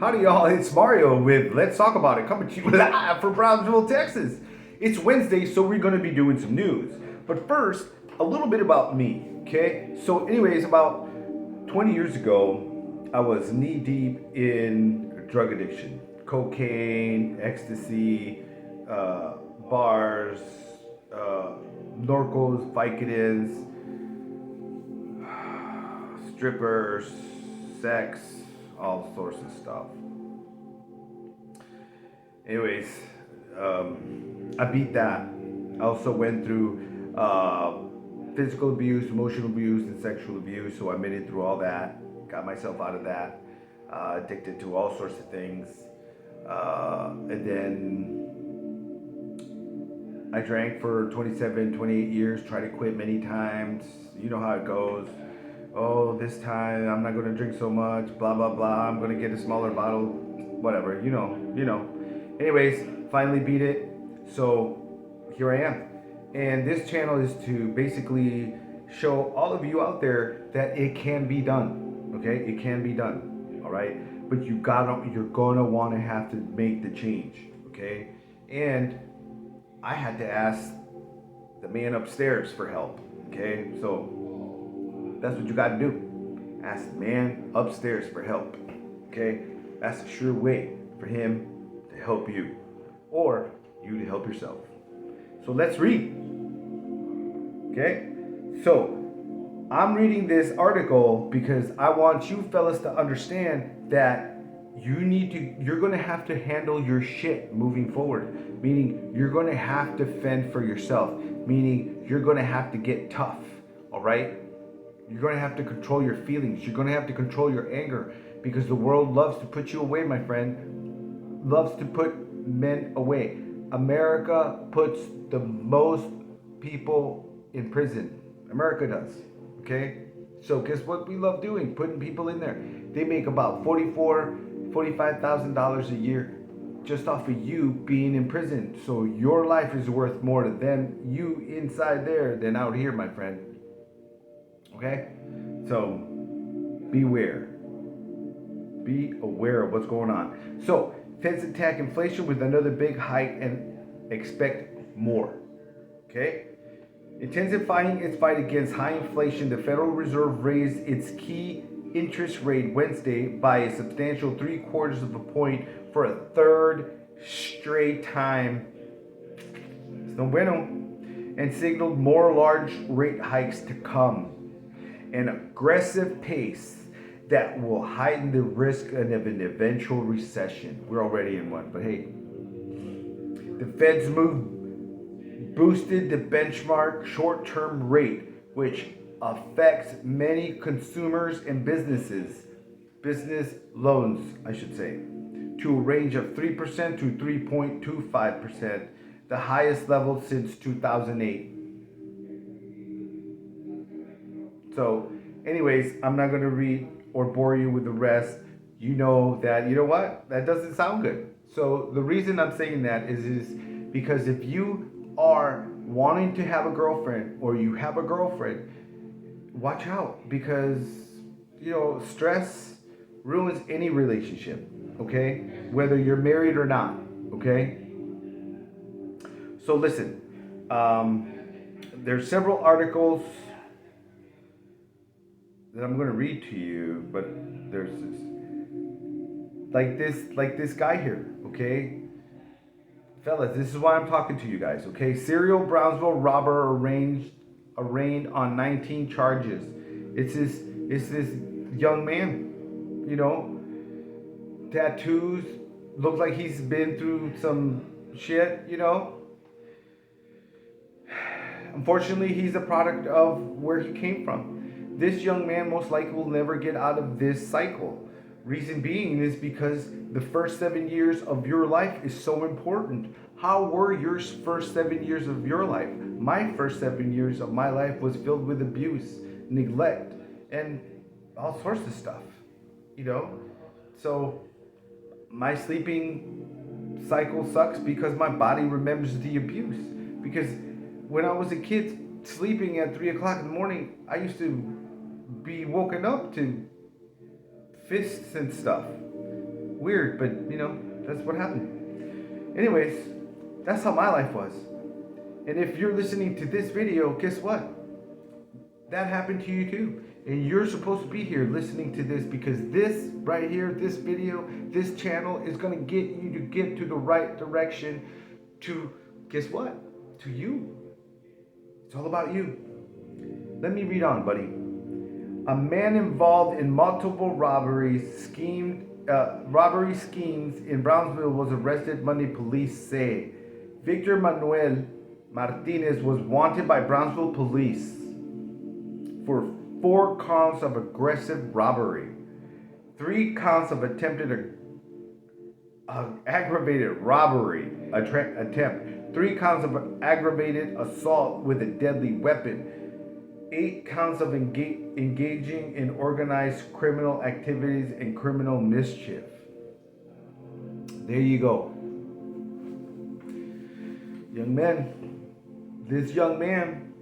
Howdy, y'all. It's Mario with Let's Talk About It, coming to you live from Brownsville, Texas. It's Wednesday, so we're going to be doing some news. But first, a little bit about me, okay? So, anyways, about 20 years ago, I was knee deep in drug addiction, cocaine, ecstasy, bars, Norcos, Vicodins, strippers, sex, all sorts of stuff. Anyways, I beat that. I also went through physical abuse, emotional abuse, and sexual abuse. So I made it through all that. Got myself out of that. Addicted to all sorts of things. And then I drank for 27, 28 years. Tried to quit many times. You know how it goes. Oh, this time I'm not going to drink so much. Blah, blah, blah. I'm going to get a smaller bottle. Whatever. You know. Anyways, finally beat it. So here I am. And this channel is to basically show all of you out there that it can be done. Okay? It can be done. All right? But you're gonna want to have to make the change. Okay? And I had to ask the man upstairs for help. Okay? So that's what you got to do. Ask the man upstairs for help. Okay? That's a sure way for him to help you, or you to help yourself. So let's read. Okay? So I'm reading this article because I want you fellas to understand that you're going to have to handle your shit moving forward. Meaning you're going to have to fend for yourself. Meaning you're going to have to get tough. All right? You're going to have to control your feelings. You're going to have to control your anger, because the world loves to put you away, my friend. Loves to put men away. America puts the most people in prison. America does. Okay? So guess what we love doing? Putting people in there. They make about $45,000 a year just off of you being in prison. So your life is worth more to them, you inside there, than out here, my friend. Okay? So beware. Be aware of what's going on. So Feds attack inflation with another big hike and expect more. Okay? Intensifying its fight against high inflation, the Federal Reserve raised its key interest rate Wednesday by a substantial 3/4 of a point for a third straight time. It's no bueno. And signaled more large rate hikes to come. An aggressive pace that will heighten the risk of an eventual recession. We're already in one, but hey. The Fed's move boosted the benchmark short-term rate, which affects many consumers and businesses, business loans, I should say, to a range of 3% to 3.25%, the highest level since 2008. So, anyways, I'm not going to read or bore you with the rest. You know what? That doesn't sound good. So the reason I'm saying that is because if you are wanting to have a girlfriend, or you have a girlfriend, watch out, because stress ruins any relationship. Okay? Whether you're married or not. Okay? So listen, there's several articles that I'm going to read to you, but there's this guy here, okay? Fellas, this is why I'm talking to you guys, okay? Serial Brownsville robber arraigned on 19 charges. It's this young man, tattoos, looks like he's been through some shit, Unfortunately, he's a product of where he came from. This young man most likely will never get out of this cycle. Reason being is because the first 7 years of your life is so important. How were your first 7 years of your life? My first 7 years of my life was filled with abuse, neglect, and all sorts of stuff. So my sleeping cycle sucks because my body remembers the abuse. Because when I was a kid, sleeping at 3 o'clock in the morning, I used to be woken up to fists and stuff. Weird, but that's what happened. Anyways, that's how my life was. And if you're listening to this video, guess what? That happened to you too. And you're supposed to be here listening to this, because this right here, this video, this channel is going to get you to get to the right direction to, guess what? To you. It's all about you. Let me read on, buddy. A man involved in multiple robbery schemes in Brownsville was arrested Monday, police say. Victor Manuel Martinez was wanted by Brownsville police for 4 counts of aggressive robbery, 3 counts of attempted aggravated robbery attempt, 3 counts of aggravated assault with a deadly weapon, 8 counts of engaging in organized criminal activities and criminal mischief. There you go. Young man, this young man,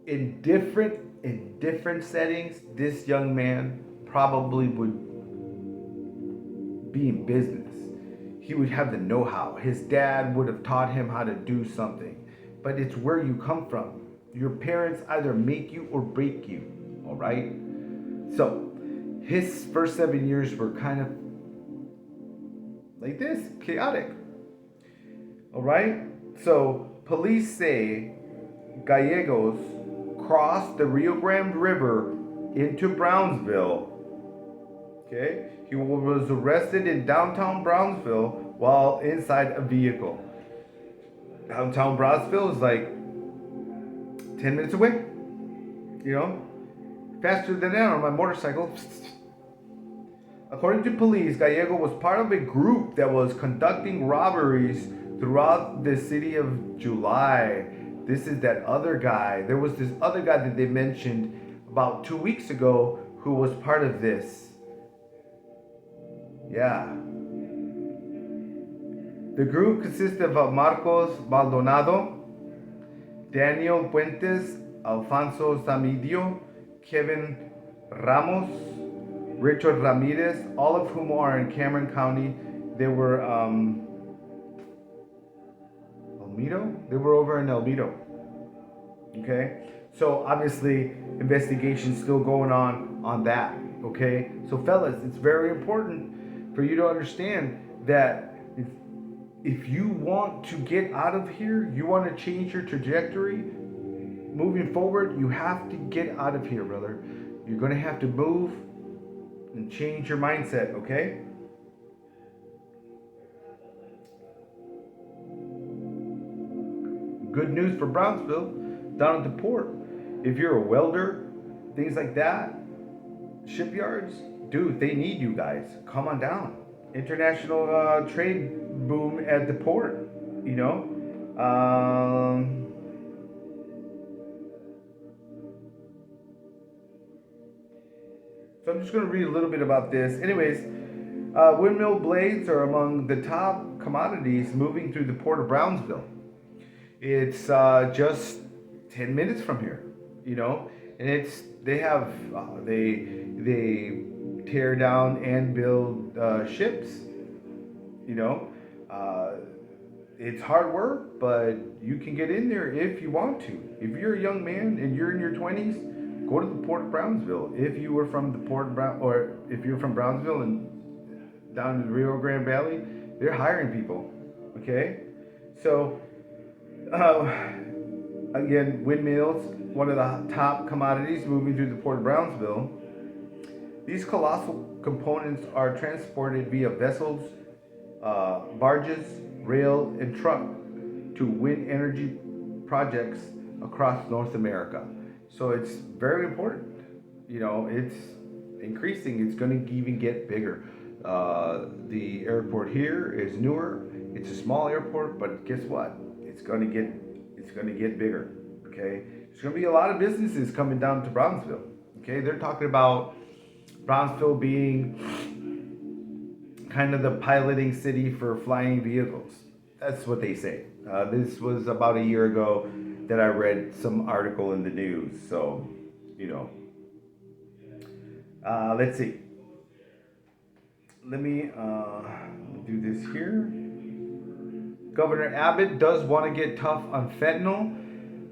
in different settings, this young man probably would be in business. He would have the know-how. His dad would have taught him how to do something. But it's where you come from. Your parents either make you or break you, all right? So, his first 7 years were kind of like this, chaotic, all right? So, police say Gallegos crossed the Rio Grande River into Brownsville, okay? He was arrested in downtown Brownsville while inside a vehicle. Downtown Brownsville is like 10 minutes away, faster than that on my motorcycle. According to police, Gallego was part of a group that was conducting robberies throughout the city of July. This is that other guy. There was this other guy that they mentioned about 2 weeks ago who was part of this. Yeah. The group consisted of Marcos Maldonado, Daniel Puentes, Alfonso Zamidio, Kevin Ramos, Richard Ramirez, all of whom are in Cameron County. They were Elmito? They were over in Elmito. Okay? So obviously investigation's still going on that. Okay? So fellas, it's very important for you to understand that if you want to get out of here, you want to change your trajectory moving forward, you have to get out of here, brother. You're going to have to move and change your mindset, okay? Good news for Brownsville, down at the port. If you're a welder, things like that, shipyards, dude, they need you guys. Come on down. International trade boom at the port, So I'm just going to read a little bit about this. Anyways, windmill blades are among the top commodities moving through the port of Brownsville. It's just 10 minutes from here, and they tear down and build ships, it's hard work, but you can get in there if you want to. If you're a young man and you're in your 20s, go to the Port of Brownsville. If you were from the Port of or if you're from Brownsville and down in the Rio Grande Valley, they're hiring people. Okay, so again, windmills, one of the top commodities moving through the Port of Brownsville. These colossal components are transported via vessels, barges, rail, and truck to wind energy projects across North America. So it's very important. It's increasing. It's going to even get bigger. The airport here is newer. It's a small airport, but guess what? It's going to get bigger. Okay, there's going to be a lot of businesses coming down to Brownsville. Okay, they're talking about Brownsville being kind of the piloting city for flying vehicles. That's what they say. This was about a year ago that I read some article in the news. So, let's see. Let me do this here. Governor Abbott does want to get tough on fentanyl.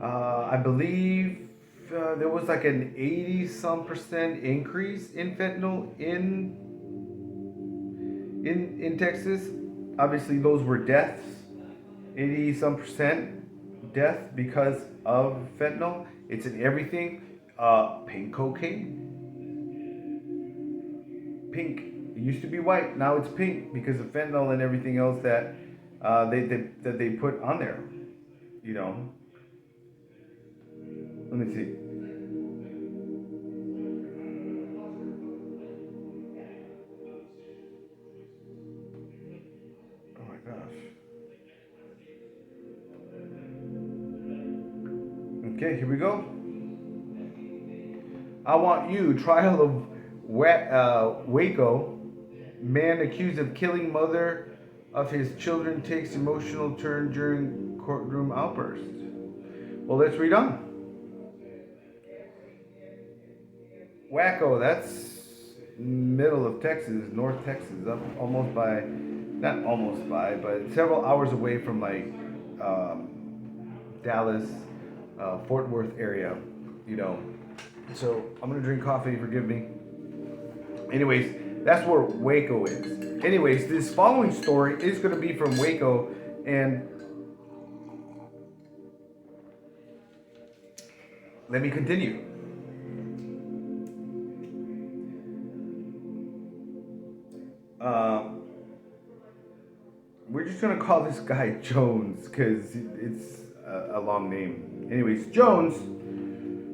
I believe there was like an 80 some percent increase in fentanyl in Texas. Obviously, those were deaths. 80 some percent death because of fentanyl. It's in everything. Pink cocaine, pink. It used to be white. Now it's pink because of fentanyl and everything else that they put on there. You know. Let me see. Oh my gosh. Okay, here we go. I Want You, trial of Waco. Man accused of killing mother of his children takes emotional turn during courtroom outburst. Well, let's read on. Waco, that's middle of Texas, North Texas, up almost by, not almost by, but several hours away from like Dallas, Fort Worth area, you know. So I'm gonna drink coffee, forgive me. Anyways, that's where Waco is. Anyways, this following story is gonna be from Waco, and let me continue. Uh, we're just gonna call this guy Jones because it's a long name. Anyways, Jones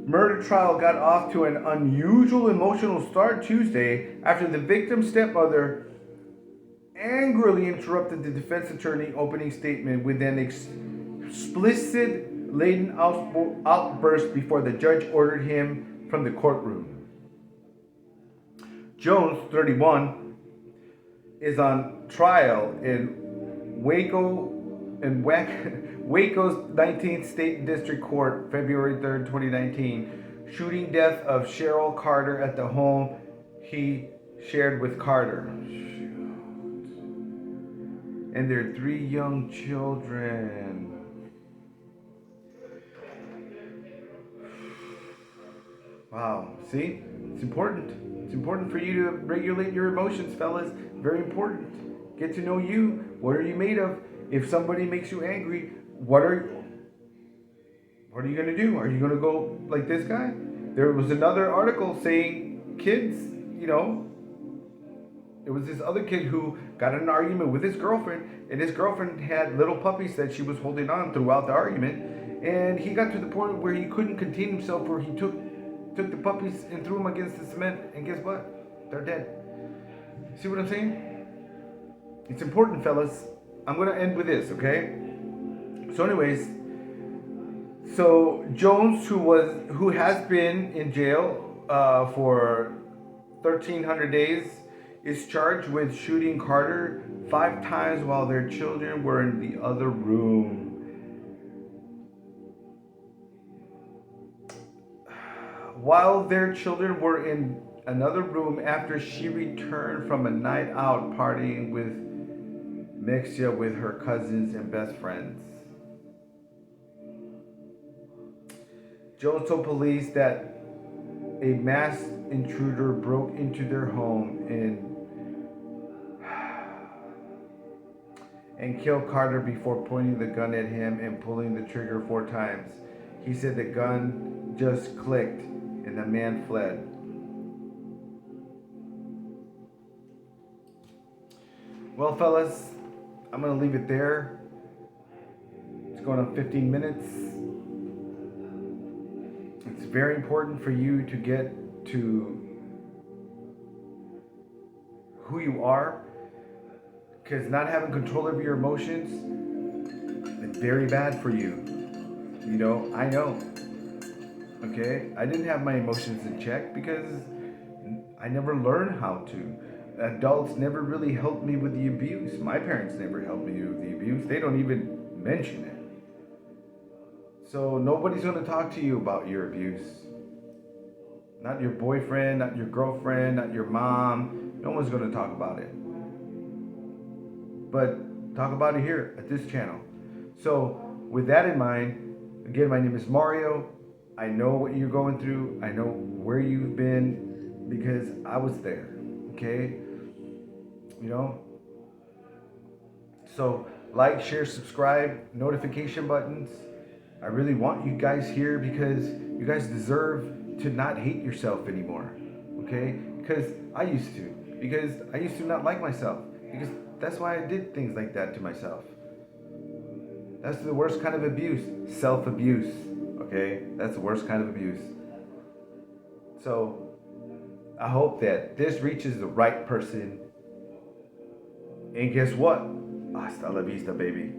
murder trial got off to an unusual emotional start Tuesday after the victim's stepmother angrily interrupted the defense attorney opening statement with an explicit laden outburst before the judge ordered him from the courtroom. Jones, 31, is on trial in Waco's 19th State District Court, February 3rd, 2019, shooting death of Cheryl Carter at the home he shared with Carter. And their 3 young children. Wow, see? It's important. It's important for you to regulate your emotions, fellas. Very important. Get to know you. What are you made of? If somebody makes you angry, what are you gonna do? Are you gonna go like this guy? There was another article saying kids, you know, it was this other kid who got in an argument with his girlfriend, and his girlfriend had little puppies that she was holding on throughout the argument, and he got to the point where he couldn't contain himself, where he took the puppies and threw them against the cement, and guess what? They're dead. See what I'm saying? It's important, fellas. I'm gonna end with this, okay? So, anyways, so Jones, who has been in jail for 1,300 days, is charged with shooting Carter 5 times while their children were in the other room. While their children were in another room after she returned from a night out partying with Mexia with her cousins and best friends. Jones told police that a masked intruder broke into their home and killed Carter before pointing the gun at him and pulling the trigger 4 times. He said the gun just clicked and the man fled. Well, fellas, I'm going to leave it there. It's going on 15 minutes. It's very important for you to get to who you are, because not having control over your emotions is very bad for you. You know, I know. Okay? I didn't have my emotions in check because I never learned how to. Adults never really helped me with the abuse. My parents never helped me with the abuse. They don't even mention it. So nobody's going to talk to you about your abuse. Not your boyfriend, not your girlfriend, not your mom. No one's going to talk about it. but talk about it here at this channel. So with that in mind, again, my name is Mario. I know what you're going through. I know where you've been because I was there. Okay? You know? So like, share, subscribe, notification buttons. I really want you guys here because you guys deserve to not hate yourself anymore. Okay? Because I used to. Because I used to not like myself. Because that's why I did things like that to myself. That's the worst kind of abuse. Self-abuse. Okay? That's the worst kind of abuse. So I hope that this reaches the right person. And guess what? Hasta la vista, baby.